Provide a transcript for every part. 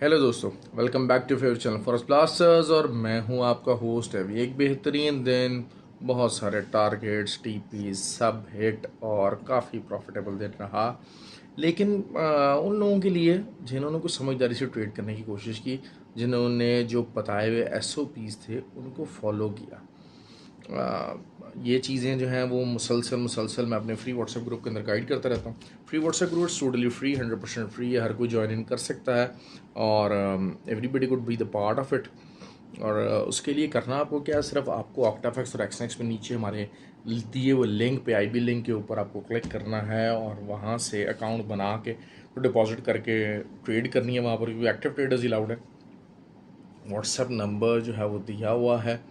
Hello दोस्तों, welcome back to favourite channel forest blasters. और मैं हूं आपका होस्ट। अभी एक बेहतरीन दिन, बहुत सारे टारगेट्स, टीपी सब हिट और काफ़ी प्रॉफिटेबल दिन रहा। लेकिन उन लोगों के लिए जिन्होंने कुछ समझदारी से ट्रेड करने की कोशिश की, जिन्होंने जो बताए हुए एसओपीज़ थे उनको फॉलो किया, ये चीज़ें जो हैं वो मुसलसल मैं अपने फ्री व्हाट्सएप ग्रुप के अंदर गाइड करता रहता हूँ। Free WhatsApp group totally free, 100% free है, हर कोई ज्वाइन इन कर सकता है और everybody could be the part of it. और उसके लिए करना आपको क्या है, सिर्फ आपको ऑक्टाफैक्स और एक्सनेक्स में नीचे हमारे दिए हुए लिंक पे, आईबी लिंक के ऊपर आपको क्लिक करना है और वहाँ से अकाउंट बना के तो डिपॉजिट करके ट्रेड करनी है वहाँ पर, क्योंकि एक्टिव ट्रेडर्स ही अलाउड है। व्हाट्सएप नंबर जो है वो दिया हुआ है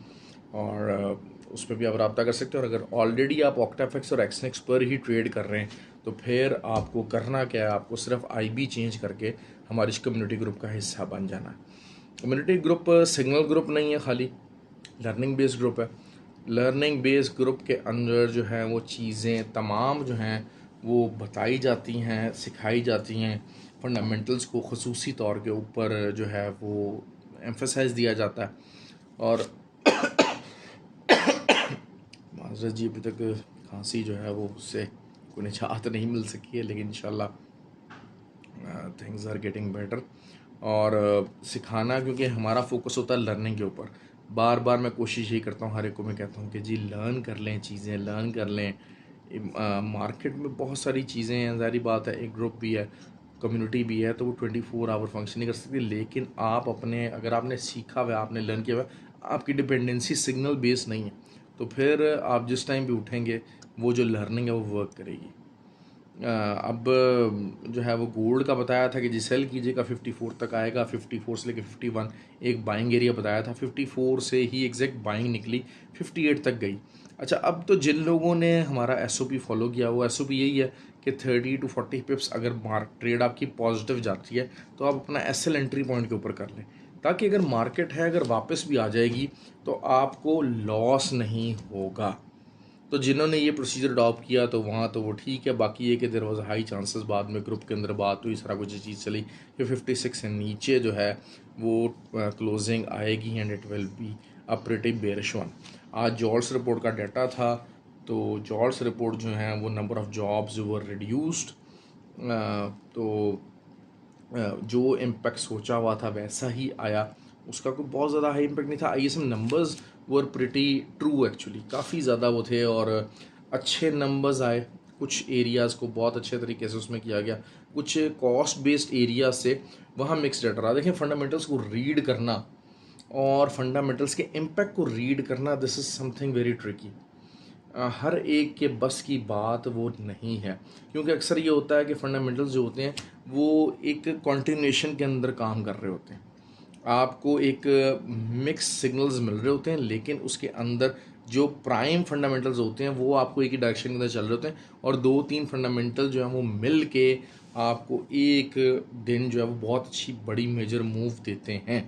और उस पर भी आप रब्ता कर सकते हो। और अगर ऑलरेडी आप ऑक्टाफेक्स और एक्सनेक्स पर ही ट्रेड कर रहे हैं तो फिर आपको करना क्या है, आपको सिर्फ आईबी चेंज करके हमारी इस कम्युनिटी ग्रुप का हिस्सा बन जाना है। कम्युनिटी ग्रुप सिग्नल ग्रुप नहीं है, खाली लर्निंग बेस्ड ग्रुप है। लर्निंग बेस्ड ग्रुप के अंदर जो है वो चीज़ें तमाम जो हैं वो बताई जाती हैं, सिखाई जाती हैं। फंडामेंटल्स को ख़ुसूसी तौर के ऊपर जो है वो एम्फेसाइज दिया जाता है। और माजरत जी, अभी तक खांसी जो है वो उससे कोई निजात नहीं मिल सकी है, लेकिन इंशाल्लाह थिंग्स आर गेटिंग बेटर। और सिखाना, क्योंकि हमारा फोकस होता है लर्निंग के ऊपर। बार बार मैं कोशिश यही करता हूँ, हर एक को मैं कहता हूँ कि जी लर्न कर लें, चीज़ें लर्न कर लें। मार्केट में बहुत सारी चीज़ें हैं, ज़ाहिर बात है, एक ग्रुप भी है, कम्युनिटी भी है, तो वो 24 आवर फंक्शन नहीं कर सकती। लेकिन आप अपने, अगर आपने सीखा हुआ, आपने लर्न किया हुआ, आपकी डिपेंडेंसी सिग्नल बेस्ड नहीं है, तो फिर आप जिस टाइम भी उठेंगे वो जो लर्निंग है वो वर्क करेगी। अब जो है वो गोल्ड का बताया था कि जी सेल कीजिएगा 54 तक आएगा, 54 से लेकर 51 एक बाइंग एरिया बताया था। 54 से ही एग्जैक्ट बाइंग निकली, 58 तक गई। अच्छा, अब तो जिन लोगों ने हमारा एसओपी फॉलो किया, वो एसओपी यही है कि 30 to 40 पिप्स अगर ट्रेड आपकी पॉजिटिव जाती है तो आप अपना एसएल एंट्री पॉइंट के ऊपर कर लें, ताकि अगर मार्केट है अगर वापस भी आ जाएगी तो आपको लॉस नहीं होगा। तो जिन्होंने ये प्रोसीजर अडॉप्ट किया तो वहाँ तो वो ठीक है। बाकी ये कि देर वॉज हाई चांसेस, बाद में ग्रुप के अंदर बात हुई, सारा कुछ चीज़ चली कि 56 से नीचे जो है वो क्लोजिंग आएगी and it will be a pretty bearish one. आज जॉल्स रिपोर्ट का डाटा था, तो जॉल्स रिपोर्ट जो है वो number of jobs were reduced, तो जो इम्पैक्ट सोचा हुआ था वैसा ही आया। उसका कोई बहुत ज़्यादा हाई इम्पैक्ट नहीं था। ISM numbers were pretty true, actually काफ़ी ज़्यादा वो थे और अच्छे नंबर्स आए। कुछ एरियाज़ को बहुत अच्छे तरीके से उसमें किया गया, कुछ कॉस्ट बेस्ड एरिया से वहाँ मिक्स डाटा रहा। देखें, फंडामेंटल्स को रीड करना और फंडामेंटल्स के इम्पैक्ट को रीड करना, this is something very tricky. हर एक के बस की बात वो नहीं है, क्योंकि अक्सर ये होता है कि फंडामेंटल्स जो होते हैं वो एक कॉन्टिन्यूएशन के अंदर काम कर रहे होते हैं। आपको एक मिक्स सिग्नल्स मिल रहे होते हैं, लेकिन उसके अंदर जो प्राइम फंडामेंटल्स होते हैं वो आपको एक ही डायरेक्शन के अंदर चल रहे होते हैं, और 2-3 फंडामेंटल जो हैं वो मिल के आपको एक दिन जो है वो बहुत अच्छी बड़ी मेजर मूव देते हैं।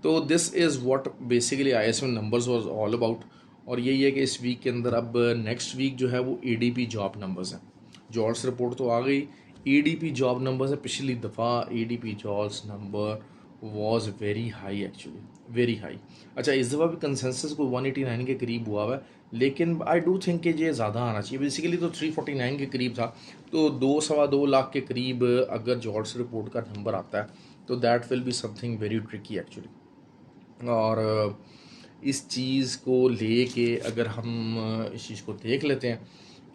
तो this is what basically ISM numbers was all about. और यही है कि इस वीक के अंदर, अब नेक्स्ट वीक जो है वो एडीपी जॉब नंबर्स हैं। जॉब्स रिपोर्ट तो आ गई, एडीपी जॉब नंबर्स है। पिछली दफ़ा ADP jobs number was very high, actually very high. अच्छा, इस दफ़ा भी कंसेंसस को 189 के करीब हुआ है, लेकिन आई डू थिंक कि ये ज़्यादा आना चाहिए। बेसिकली तो 349 के करीब था, तो 2-2.25 लाख के करीब अगर जॉब्स रिपोर्ट का नंबर आता है तो that will be something very tricky, actually. और इस चीज़ को लेके अगर हम इस चीज़ को देख लेते हैं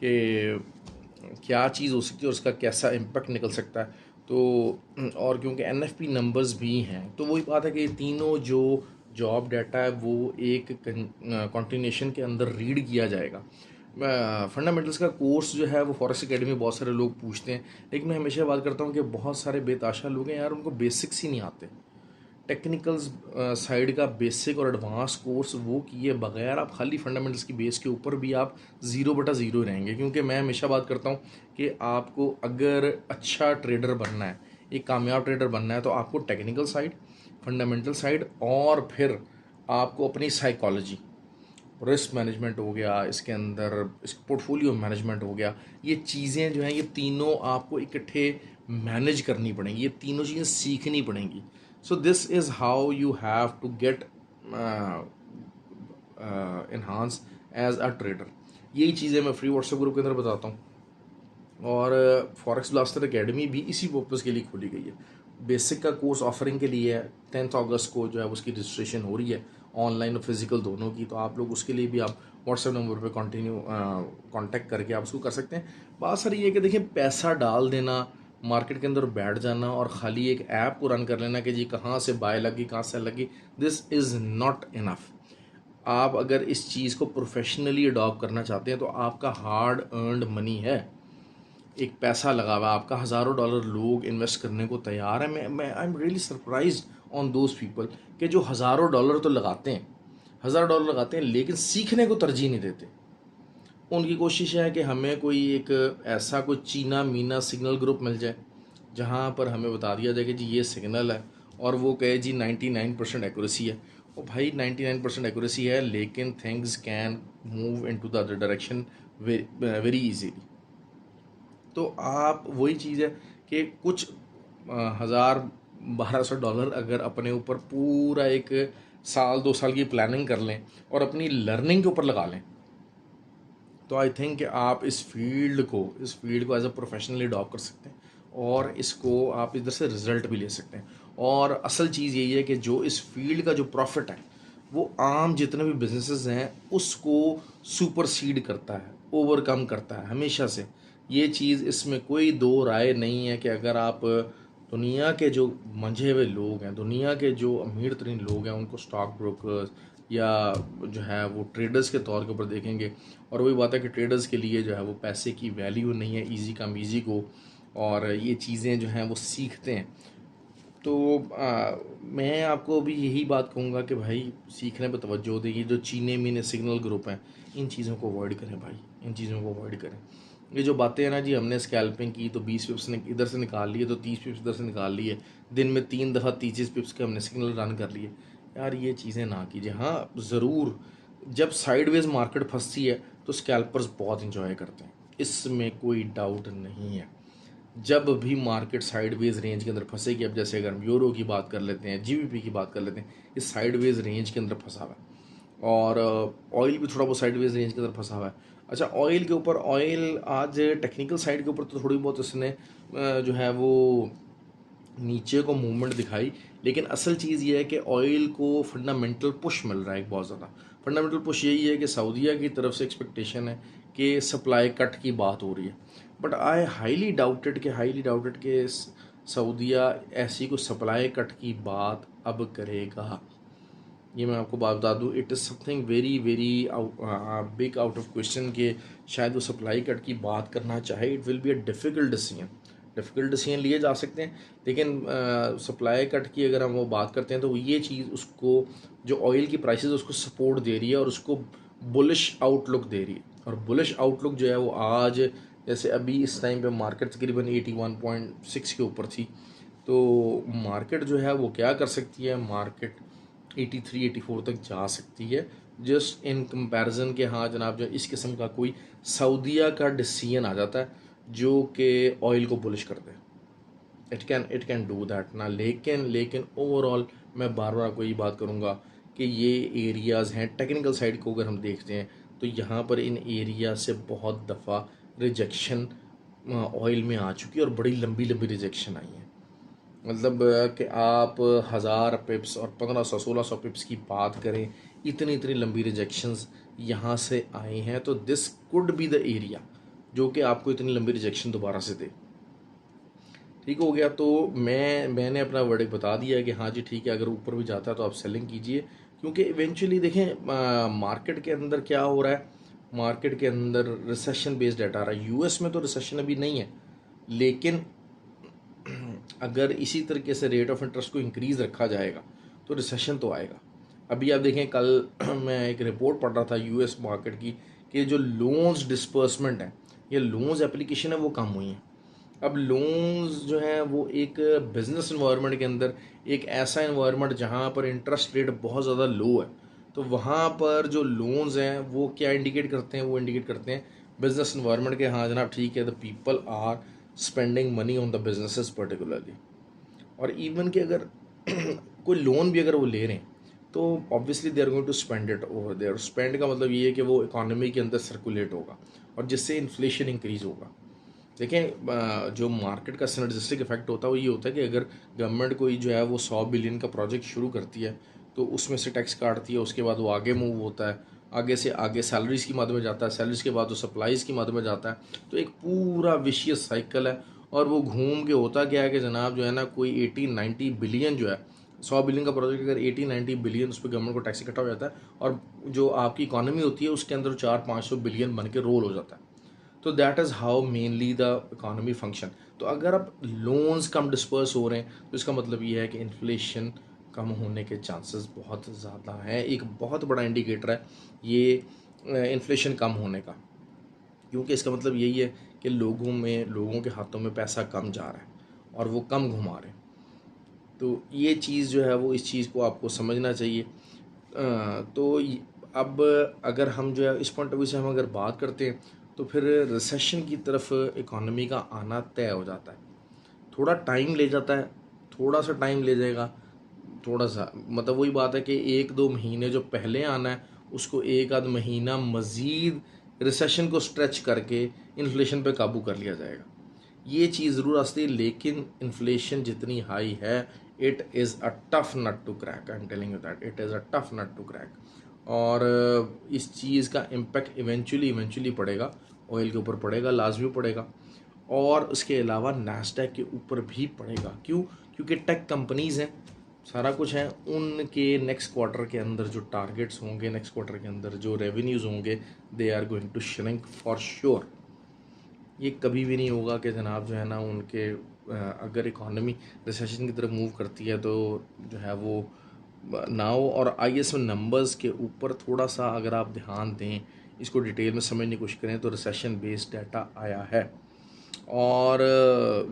कि क्या चीज़ हो सकती है और उसका कैसा इम्पेक्ट निकल सकता है, तो और क्योंकि एनएफपी नंबर्स भी हैं, तो वही बात है कि तीनों जो जॉब डाटा है वो एक कॉन्टिन्यूशन के अंदर रीड किया जाएगा। फंडामेंटल्स का कोर्स जो है वो फॉरेस्ट एकेडमी बहुत सारे लोग पूछते हैं, लेकिन मैं हमेशा बात करता हूँ कि बहुत सारे बेताशा लोग हैं यार, उनको बेसिक्स ही नहीं आते। टेक्निकल्स साइड का बेसिक और एडवांस कोर्स वो किए बगैर आप खाली फंडामेंटल्स की बेस के ऊपर भी आप 0/0 रहेंगे। क्योंकि मैं हमेशा बात करता हूँ कि आपको अगर अच्छा ट्रेडर बनना है, एक कामयाब ट्रेडर बनना है, तो आपको टेक्निकल साइड, फंडामेंटल साइड और फिर आपको अपनी साइकोलॉजी, रिस्क मैनेजमेंट हो गया, इसके अंदर इस पोर्टफोलियो मैनेजमेंट हो गया, ये चीज़ें जो हैं ये तीनों आपको इकट्ठे मैनेज करनी पड़ेंगी, ये तीनों चीज़ें सीखनी पड़ेंगी. So this is how you have to get enhance as a trader. यही चीज़ें मैं फ्री व्हाट्सएप ग्रुप के अंदर बताता हूँ. और फॉरेक्स ब्लास्टर एकेडमी भी इसी पर्पज़ के लिए खोली गई है. बेसिक का कोर्स ऑफरिंग के लिए है. 10 अगस्त को जो है उसकी रजिस्ट्रेशन हो रही है, ऑनलाइन और फिजिकल दोनों की. तो आप लोग उसके लिए भी आप व्हाट्सएप नंबर पे कांटेक्ट करके आप उसको कर सकते हैं. बात सर ये है कि देखिए, पैसा डाल देना, मार्केट के अंदर बैठ जाना और ख़ाली एक ऐप को रन कर लेना कि जी कहाँ से बाय लगी कहाँ से लगी, दिस इज़ नॉट इनफ. आप अगर इस चीज़ को प्रोफेशनली अडॉप्ट करना चाहते हैं तो आपका हार्ड अर्नड मनी है, एक पैसा लगा हुआ, आपका हज़ारों डॉलर लोग इन्वेस्ट करने को तैयार है. मैं I am really surprise on those people कि जो हज़ारों डॉलर तो लगाते हैं, $1000 लगाते हैं, लेकिन सीखने को तरजीह नहीं देते. उनकी कोशिश है कि हमें कोई एक ऐसा कोई चीना मीना सिग्नल ग्रुप मिल जाए जहाँ पर हमें बता दिया जाए कि जी ये सिग्नल है, और वो कहे जी 99% एक्यूरेसी है. और भाई 99% एक्यूरेसी है, लेकिन things can move into the other direction very easily. तो आप वही चीज़ है कि कुछ $1000-1200 अगर अपने ऊपर पूरा एक साल 2 साल की प्लानिंग कर लें और अपनी लर्निंग के ऊपर लगा लें, तो आई थिंक कि आप इस फील्ड को एज अ प्रोफेशनली अडॉप्ट कर सकते हैं और इसको आप इधर से रिज़ल्ट भी ले सकते हैं. और असल चीज़ यही है कि जो इस फील्ड का जो प्रॉफिट है वो आम जितने भी बिजनेसेस हैं उसको सुपरसीड करता है, ओवरकम करता है हमेशा से. ये चीज़, इसमें कोई दो राय नहीं है कि अगर आप दुनिया के जो मंझे हुए लोग हैं, दुनिया के जो अमीर तरीन लोग हैं, उनको स्टॉक ब्रोकर्स या जो है वो ट्रेडर्स के तौर के ऊपर देखेंगे, और वही बात है कि ट्रेडर्स के लिए जो है वो पैसे की वैल्यू नहीं है, इजी कम इजी को, और ये चीज़ें जो हैं वो सीखते हैं. तो मैं आपको भी यही बात कहूँगा कि भाई सीखने पर तवज्जो दें. ये जो चीने मीने सिग्नल ग्रुप हैं, इन चीज़ों को अवॉइड करें भाई, इन चीज़ों को अवॉइड करें. ये जो बातें हैं ना जी, हमने स्कैल्पिंग की तो 20 पिप्स ने इधर से निकाल लिए, तो 30 पिप्स इधर से निकाल लिए, दिन में 3 दफ़ा 30 पिप्स के हमने सिग्नल रन कर लिए. यार ये चीज़ें ना कीजिए. हाँ ज़रूर, जब साइडवेज मार्केट फंसती है तो स्कैल्पर्स बहुत इंजॉय करते हैं, इसमें कोई डाउट नहीं है. जब भी मार्केट साइडवेज रेंज के अंदर फंसेगी, अब जैसे अगर हम यूरो की बात कर लेते हैं, जीबीपी की बात कर लेते हैं, इस साइडवेज रेंज के अंदर फंसा हुआ है. और ऑयल भी थोड़ा बहुत साइडवेज रेंज के अंदर फंसा हुआ है. अच्छा, ऑयल के ऊपर, ऑयल आज टेक्निकल साइड के ऊपर तो थोड़ी बहुत इसने जो है वो नीचे को मूवमेंट दिखाई, लेकिन असल चीज़ ये है कि ऑयल को फंडामेंटल पुश मिल रहा है. एक बहुत ज़्यादा फंडामेंटल पुश यही है कि सऊदीया की तरफ से एक्सपेक्टेशन है कि सप्लाई कट की बात हो रही है. बट आई हाईली डाउटेड कि सऊदीया ऐसी कोई सप्लाई कट की बात अब करेगा. ये मैं आपको बात बता दूँ, it is something very very big out of question कि शायद वो सप्लाई कट की बात करना चाहे. It will be a difficult decision लिए जा सकते हैं, लेकिन सप्लाई कट की अगर हम वो बात करते हैं तो ये चीज़ उसको, जो ऑयल की प्राइसेस उसको सपोर्ट दे रही है और उसको बुलिश आउटलुक दे रही है. और बुलिश आउटलुक जो है वो आज, जैसे अभी इस टाइम पे मार्केट तकरीबन 81.6 के ऊपर थी, तो मार्केट जो है वो क्या कर सकती है, मार्केट 83-84 तक जा सकती है, जस्ट इन कंपैरिजन के. हाँ जनाब, जो इस किस्म का कोई सऊदीया का डिसीजन आ जाता है जो कि ऑयल को बुलिश कर दे, इट कैन डू दैट ना. लेकिन ओवरऑल मैं बार बार कोई बात करूँगा कि ये एरियाज़ हैं, टेक्निकल साइड को अगर हम देखते हैं तो यहाँ पर इन एरिया से बहुत दफ़ा रिजेक्शन ऑयल में आ चुकी है, और बड़ी लंबी रिजेक्शन आई है. मतलब कि आप 1000 पिप्स और 1500-1600 पिप्स की बात करें, इतनी लंबी रिजेक्शंस यहाँ से आए हैं. तो this could be the area जो कि आपको इतनी लंबी रिजेक्शन दोबारा से दे. ठीक हो गया. तो मैंने अपना वर्डिक्ट बता दिया है कि हाँ जी ठीक है, अगर ऊपर भी जाता है तो आप सेलिंग कीजिए, क्योंकि इवेंचुअली देखें मार्केट के अंदर क्या हो रहा है. मार्केट के अंदर रिसेशन बेस्ड डाटा आ रहा है. यूएस में तो रिसेशन अभी नहीं है, लेकिन अगर इसी तरीके से रेट ऑफ इंटरेस्ट को इंक्रीज़ रखा जाएगा तो रिसेशन तो आएगा. अभी आप देखें, कल मैं एक रिपोर्ट पढ़ रहा था यूएस मार्केट की कि जो लोन्स डिस्पर्समेंट है या लोन्स एप्लीकेशन है वो कम हुई हैं. अब लोन्स जो हैं वो एक बिज़नेस इन्वायरमेंट के अंदर, एक ऐसा इन्वायरमेंट जहाँ पर इंटरेस्ट रेट बहुत ज़्यादा लो है, तो वहाँ पर जो लोन्स हैं वो क्या इंडिकेट करते हैं, वो इंडिकेट करते हैं बिज़नेस इन्वायरमेंट के. हाँ जनाब ठीक है, the people are spending money on the businesses particularly. और इवन कि अगर कोई लोन भी अगर वो ले रहे हैं तो obviously they are going to spend it over there. Spend का मतलब ये है कि वो इकोनॉमी के अंदर सर्कुलेट होगा और जिससे इन्फ्लेशन इंक्रीज़ होगा। देखें, जो मार्केट का सिनर्जिस्टिक इफेक्ट होता है वो ये होता है कि अगर गवर्नमेंट कोई जो है वो 100 बिलियन का प्रोजेक्ट शुरू करती है तो उसमें से टैक्स काटती है, उसके बाद वो आगे मूव होता है, आगे से आगे सैलरीज़ की मद में जाता है, सैलरीज़ के बाद वो सप्लाईज़ की मद में जाता है, तो एक पूरा विशियस साइकिल है। और वो घूम के होता क्या है कि जनाब जो है ना कोई 80-90 बिलियन जो है, 100 बिलियन का प्रोजेक्ट अगर 80-90 बिलियन उस पर गवर्नमेंट को टैक्स इकट्ठा हो जाता है और जो आपकी इकॉनमी होती है उसके अंदर 400-500 बिलियन बन के रोल हो जाता है। तो that is how mainly the economy function. तो अगर अब लोन्स कम डिस्पर्स हो रहे हैं तो इसका मतलब ये है कि इन्फ्लेशन कम होने के चांसेस बहुत ज़्यादा हैं। एक बहुत बड़ा इंडिकेटर है ये इन्फ्लेशन कम होने का, क्योंकि इसका मतलब यही है कि लोगों के हाथों में पैसा कम जा रहा है और वो कम घुमा रहे हैं। तो ये चीज़ जो है वो इस चीज़ को आपको समझना चाहिए। तो अब अगर हम जो है इस पॉइंट ऑफ व्यू से हम अगर बात करते हैं तो फिर रिसेशन की तरफ इकॉनमी का आना तय हो जाता है। थोड़ा टाइम ले जाता है, थोड़ा सा टाइम ले जाएगा, थोड़ा सा मतलब वही बात है कि 1-2 महीने जो पहले आना है उसको एक आध महीना मज़ीद रिसेशन को स्ट्रेच करके इन्फ्लेशन पे काबू कर लिया जाएगा। ये चीज़ ज़रूर आती है, लेकिन इन्फ्लेशन जितनी हाई है it is a tough nut to crack. I am telling you that it is a tough nut to crack. और इस चीज़ का इम्पैक्ट इवेंचुअली पड़ेगा, ऑयल के ऊपर पड़ेगा, लाजमी पड़ेगा, और उसके अलावा नास्डैक के ऊपर भी पड़ेगा। क्यों? क्योंकि टेक कंपनीज़ हैं, सारा कुछ है, उनके नेक्स्ट क्वार्टर के अंदर जो टारगेट्स होंगे, नेक्स्ट क्वार्टर के अंदर जो रेवेन्यूज़ होंगे, they are going to shrink for sure. ये कभी भी नहीं होगा कि जनाब जो है ना उनके अगर इकॉनमी रिसेशन की तरफ मूव करती है तो जो है वो ना हो। और आईएसओ नंबर्स के ऊपर थोड़ा सा अगर आप ध्यान दें, इसको डिटेल में समझने की कोशिश करें तो रिसेशन बेस्ड डाटा आया है। और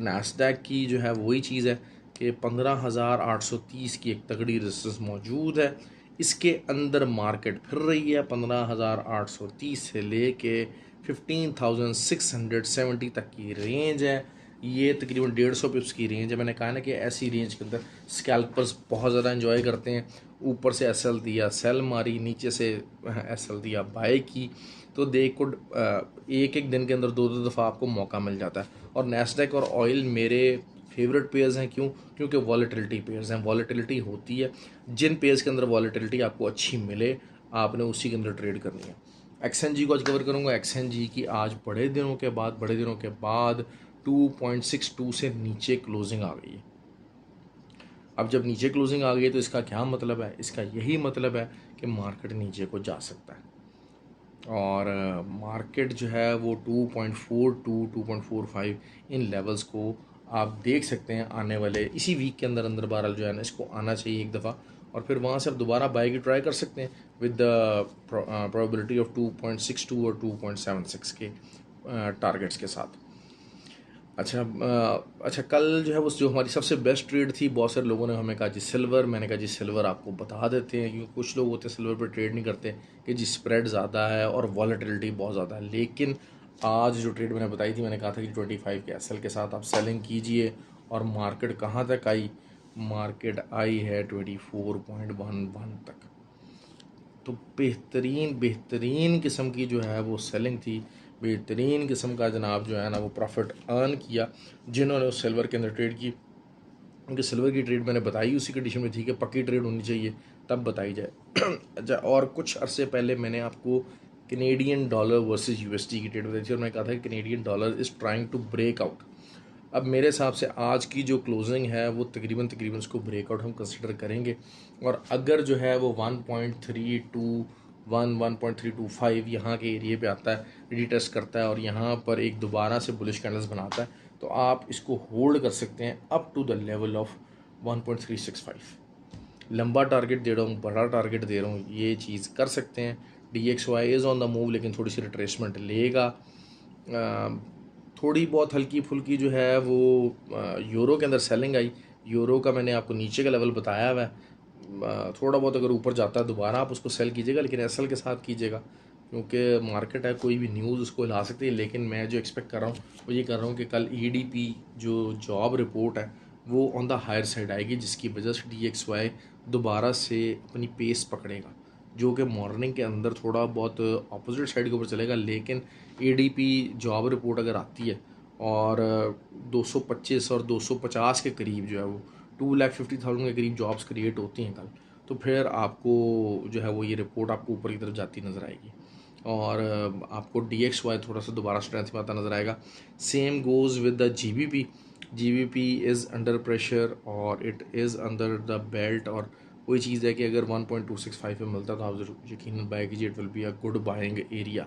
नास्डैक की जो है वही चीज़ है कि 15,830 की एक तगड़ी रेजिस्टेंस मौजूद है। इसके अंदर मार्केट फिर रही है 15,830 से लेके 15,670 तक की रेंज है। ये तकरीबन 150 पिप्स की रेंज है। मैंने कहा ना कि ऐसी रेंज के अंदर स्कैल्पर्स बहुत ज़्यादा एंजॉय करते हैं। ऊपर से एसएल दिया सेल मारी, नीचे से एसएल दिया बाय की, तो दे कुड एक एक दिन के अंदर 2-2 दफ़ा आपको मौका मिल जाता है। और नैस्डैक और ऑयल मेरे फेवरेट पेयर्स हैं। क्यों? क्योंकि वॉलेटिलिटी पेयर्स हैं, वॉलेटिलिटी होती है। जिन पेयर्स के अंदर वॉलेटिलिटी आपको अच्छी मिले आपने उसी के अंदर ट्रेड करनी है। एक्सएनजी को आज कवर करूँगा। एक्सएनजी की आज बड़े दिनों के बाद 2.62 से नीचे क्लोजिंग आ गई है। अब जब नीचे क्लोजिंग आ गई तो इसका क्या मतलब है? इसका यही मतलब है कि मार्केट नीचे को जा सकता है। और मार्केट जो है वो 2.42 2.45 इन लेवल्स को आप देख सकते हैं आने वाले इसी वीक के अंदर बहरहाल जो है ना इसको आना चाहिए एक दफ़ा, और फिर वहाँ से आप दोबारा बाय की ट्राई कर सकते हैं विद द प्रोबेबिलिटी ऑफ 2.62 और 2.76 के टारगेट्स के साथ। अच्छा, कल जो है वो जो हमारी सबसे बेस्ट ट्रेड थी, बहुत सारे लोगों ने हमें कहा जी सिल्वर। मैंने कहा जी सिल्वर आपको बता देते हैं, क्योंकि कुछ लोग होते हैं सिल्वर पर ट्रेड नहीं करते कि जी स्प्रेड ज़्यादा है और वॉलेटिलिटी बहुत ज़्यादा है। लेकिन आज जो ट्रेड मैंने बताई थी, मैंने कहा था कि 25 के एसएल के साथ आप सेलिंग कीजिए। और मार्केट कहाँ तक आई? मार्केट आई है 24.11 तक। तो बेहतरीन किस्म की जो है वो सेलिंग थी, बेहतरीन किस्म का जनाब जो है ना वो प्रॉफिट अर्न किया जिन्होंने उस सिल्वर के अंदर ट्रेड की। क्योंकि सिल्वर की ट्रेड मैंने बताई उसी कंडीशन में थी कि पक्की ट्रेड होनी चाहिए तब बताई जाए। अच्छा, और कुछ अरसे पहले मैंने आपको कैनेडियन डॉलर वर्सेस यूएसडी की ट्रेड बताई थी और मैं कहा था कि Canadian dollar is trying to break out. अब मेरे हिसाब से आज की जो क्लोजिंग है वो तकरीबन उसको ब्रेकआउट हम कंसिडर करेंगे। और अगर जो है वो 1.325 यहाँ के एरिए पे आता है, रीटेस्ट करता है और यहाँ पर एक दोबारा से बुलिश कैंडल्स बनाता है, तो आप इसको होल्ड कर सकते हैं up to the level of 1.365। लंबा टारगेट दे रहा हूँ, बड़ा टारगेट दे रहा हूँ, ये चीज़ कर सकते हैं। DXY is on the move, लेकिन थोड़ी सी रिट्रेसमेंट लेगा। थोड़ी बहुत हल्की फुल्की जो है वो यूरो के अंदर सेलिंग आई। यूरो का मैंने आपको नीचे का लेवल बताया हुआ है। थोड़ा बहुत अगर ऊपर जाता है दोबारा आप उसको सेल कीजिएगा, लेकिन एसएल के साथ कीजिएगा। क्योंकि मार्केट है, कोई भी न्यूज़ उसको हिला सकती है। लेकिन मैं जो एक्सपेक्ट कर रहा हूँ वो ये कर रहा हूँ कि कल ईडीपी जो जॉब रिपोर्ट है वो ऑन द हायर साइड आएगी, जिसकी वजह से डीएक्सवाई दोबारा से अपनी पेस पकड़ेगा, जो कि मॉर्निंग के अंदर थोड़ा बहुत अपोजिट साइड के ऊपर चलेगा। लेकिन ईडीपी जॉब रिपोर्ट अगर आती है और 225 और 250 के करीब जो है वो 2,50,000 के करीब जॉब्स क्रिएट होती हैं कल, तो फिर आपको जो है वो ये रिपोर्ट आपको ऊपर की तरफ जाती नज़र आएगी और आपको DXY थोड़ा सा दोबारा स्ट्रेंथ में आता नज़र आएगा। Same goes with the GBP is under pressure और it is under the belt. और वही चीज़ है कि अगर 1.265 में मिलता है तो आप जरूर यकीन बाय कीजिए, it will be a good buying area.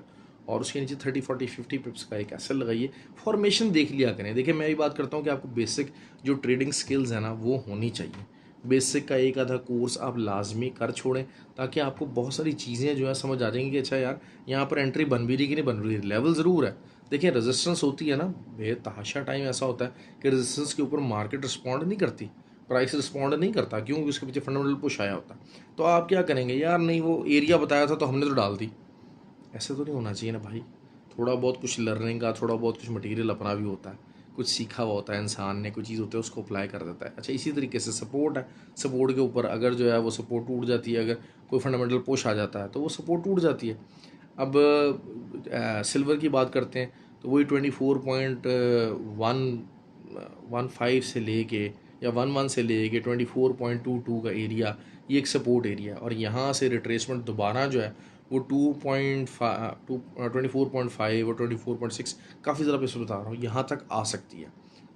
और उसके नीचे 30, 40, 50 पिप्स का एक एसएल लगाइए, फॉर्मेशन देख लिया करें। देखिए मैं ये बात करता हूँ कि आपको बेसिक जो ट्रेडिंग स्किल्स है ना वो होनी चाहिए। बेसिक का एक आधा कोर्स आप लाजमी कर छोड़ें, ताकि आपको बहुत सारी चीज़ें जो है समझ आ जाएंगी कि अच्छा यार यहाँ पर एंट्री बन भी रही कि नहीं बन रही। लेवल ज़रूर है, देखिए रेजिस्टेंस होती है ना, बेतहाशा टाइम ऐसा होता है कि रेजिस्टेंस के ऊपर मार्केट रिस्पॉन्ड नहीं करती, प्राइस रिस्पॉन्ड नहीं करता, क्योंकि उसके पीछे फंडामेंटल पुश आया होता है। तो आप क्या करेंगे, यार नहीं वो एरिया बताया था तो हमने तो डाल दी। ऐसे तो नहीं होना चाहिए ना भाई। थोड़ा बहुत कुछ लर्निंग का, थोड़ा बहुत कुछ मटेरियल अपना भी होता है, कुछ सीखा हुआ होता है इंसान ने, कुछ चीज़ होती है उसको अप्लाई कर देता है। अच्छा इसी तरीके से सपोर्ट है, सपोर्ट के ऊपर अगर जो है वो सपोर्ट टूट जाती है, अगर कोई फंडामेंटल पुश आ जाता है तो वो सपोर्ट टूट जाती है। अब सिल्वर की बात करते हैं तो वही 24.115 से लेके या 11 से लेके 24.22 का एरिया, ये एक सपोर्ट एरिया है। और यहाँ से रिट्रेसमेंट दोबारा जो है वो 24.5 और 24.6 काफ़ी ज़्यादा पैसे बता रहा हूँ यहाँ तक आ सकती है।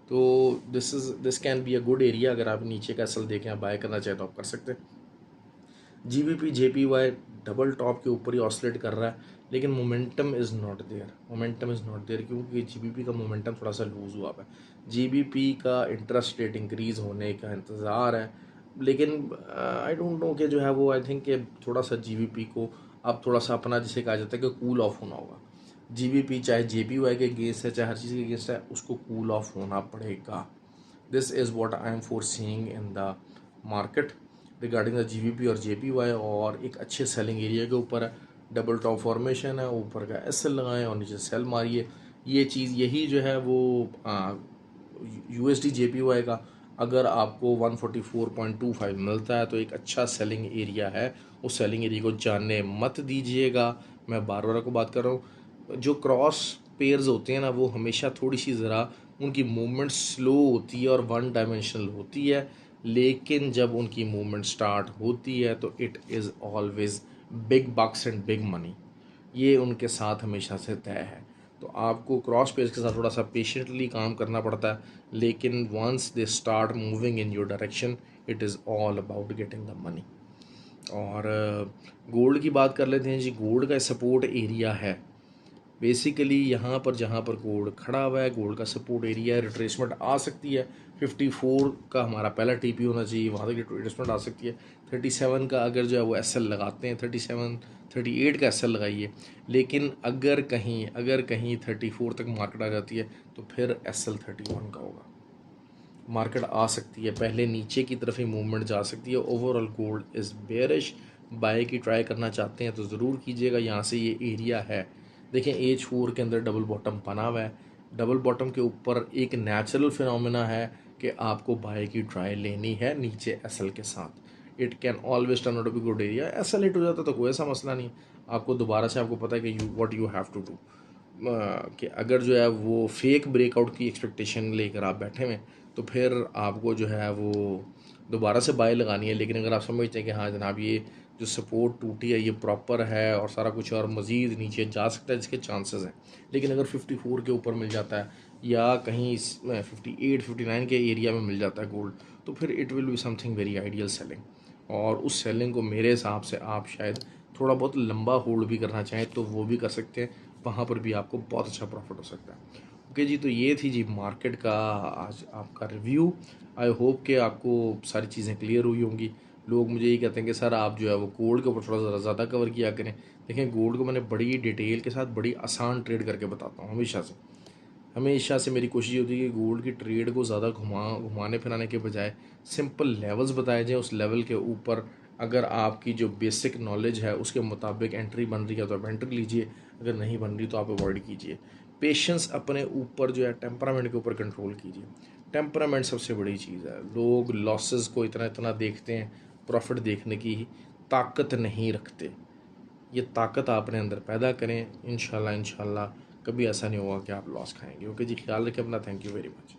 तो this can be a good area. अगर आप नीचे का एसएल देखें, आप बाय करना चाहें तो आप कर सकते हैं। GBP JPY डबल टॉप के ऊपर ही ऑसिलेट कर रहा है, लेकिन मोमेंटम इज़ नॉट देयर, क्योंकि GBP का मोमेंटम थोड़ा सा लूज़ हुआ है। GBP का इंटरेस्ट रेट इंक्रीज़ होने का इंतज़ार है, लेकिन आई डोंट नो कि जो है वो, आई थिंक कि थोड़ा सा GBP को अब थोड़ा सा अपना जिसे कहा जाता है कि कूल ऑफ होना होगा। GBP चाहे JPY के अगेंस्ट है, चाहे हर चीज़ के अगेंस्ट है, उसको कूल ऑफ होना पड़ेगा। This is what I am foreseeing in the market regarding the GBP और JPY। और एक अच्छे सेलिंग एरिया के ऊपर है, डबल टॉप फॉर्मेशन है, ऊपर का एसएल लगाएं और नीचे सेल मारिए। ये चीज़ यही जो है वो USD JPY का अगर आपको 144.25 मिलता है तो एक अच्छा सेलिंग एरिया है। उस सेलिंग एरिया को जानने मत दीजिएगा। मैं बार बार को बात कर रहा हूँ, जो क्रॉस पेयर्स होते हैं ना वो हमेशा थोड़ी सी ज़रा उनकी मूवमेंट स्लो होती है और वन डायमेंशनल होती है, लेकिन जब उनकी मूवमेंट स्टार्ट होती है तो it is always big box and big money. ये उनके साथ हमेशा से तय है। तो आपको क्रॉस पेज के साथ थोड़ा सा पेशेंटली काम करना पड़ता है, लेकिन once they start moving in your direction it is all about getting the money. और गोल्ड की बात कर लेते हैं जी। गोल्ड का सपोर्ट एरिया है बेसिकली यहाँ पर, जहाँ पर गोल्ड खड़ा हुआ है, गोल्ड का सपोर्ट एरिया है। रिट्रेसमेंट आ सकती है 54 का हमारा पहला TP होना चाहिए, वहाँ तक रिट्रेसमेंट आ सकती है। 37 का अगर जो है वो SL लगाते हैं, 37 38 का SL लगाइए। लेकिन अगर कहीं 34 तक मार्केट आ जाती है तो फिर SL 31 का होगा। मार्केट आ सकती है, पहले नीचे की तरफ ही मूवमेंट जा सकती है। Overall gold is bearish. Buy की ट्राई करना चाहते हैं तो ज़रूर कीजिएगा। यहाँ से ये एरिया है, देखें H4 के अंदर डबल बॉटम बना हुआ है। डबल बॉटम के ऊपर एक नेचुरल फिनोमेना है कि आपको बाय की ट्राई लेनी है नीचे SL के साथ। It can always turn out to be good area. SL hit हो जाता तो कोई ऐसा मसला नहीं, आपको दोबारा से आपको पता है कि what you have to do, कि अगर जो है वो फेक ब्रेकआउट की एक्सपेक्टेशन लेकर आप बैठे हुए तो फिर आपको जो है वो दोबारा से बाय लगानी है। लेकिन अगर आप समझते हैं कि हाँ जनाब ये जो सपोर्ट टूटी है ये प्रॉपर है और सारा कुछ और मज़ीद नीचे जा सकता है, जिसके चांसेस हैं, लेकिन अगर 54 के ऊपर मिल जाता है या कहीं 58 59 के एरिया में मिल जाता है गोल्ड, तो फिर it will be something very ideal selling. और उस सेलिंग को मेरे हिसाब से आप शायद थोड़ा बहुत लंबा होल्ड भी करना चाहें तो वो भी कर सकते हैं, वहाँ पर भी आपको बहुत अच्छा प्रॉफिट हो सकता है। ओके जी, तो ये थी जी मार्केट का आज आपका रिव्यू। आई होप कि आपको सारी चीज़ें क्लियर हुई होंगी। लोग मुझे ये कहते हैं कि सर आप जो है वो गोल्ड के ऊपर थोड़ा ज़्यादा कवर किया करें। देखें गोल्ड को मैंने बड़ी डिटेल के साथ बड़ी आसान ट्रेड करके बताता हूँ हमेशा से मेरी कोशिश होती है कि गोल्ड की ट्रेड को ज़्यादा घुमाने फिराने के बजाय सिंपल लेवल्स बताए जाएँ, उस लेवल के ऊपर अगर आपकी जो बेसिक नॉलेज है उसके मुताबिक एंट्री बन रही है तो आप एंट्री लीजिए, अगर नहीं बन रही तो आप अवॉइड कीजिए। पेशेंस अपने ऊपर जो है टेम्परामेंट के ऊपर कंट्रोल कीजिए। टेम्परामेंट सबसे बड़ी चीज़ है। लोग लॉसेस को इतना इतना देखते हैं, प्रॉफिट देखने की ताकत नहीं रखते। ये ताकत आपने अंदर पैदा करें, इंशाल्लाह इंशाल्लाह कभी ऐसा नहीं होगा कि आप लॉस खाएंगे। ओके जी, ख्याल रखें अपना। Thank you very much.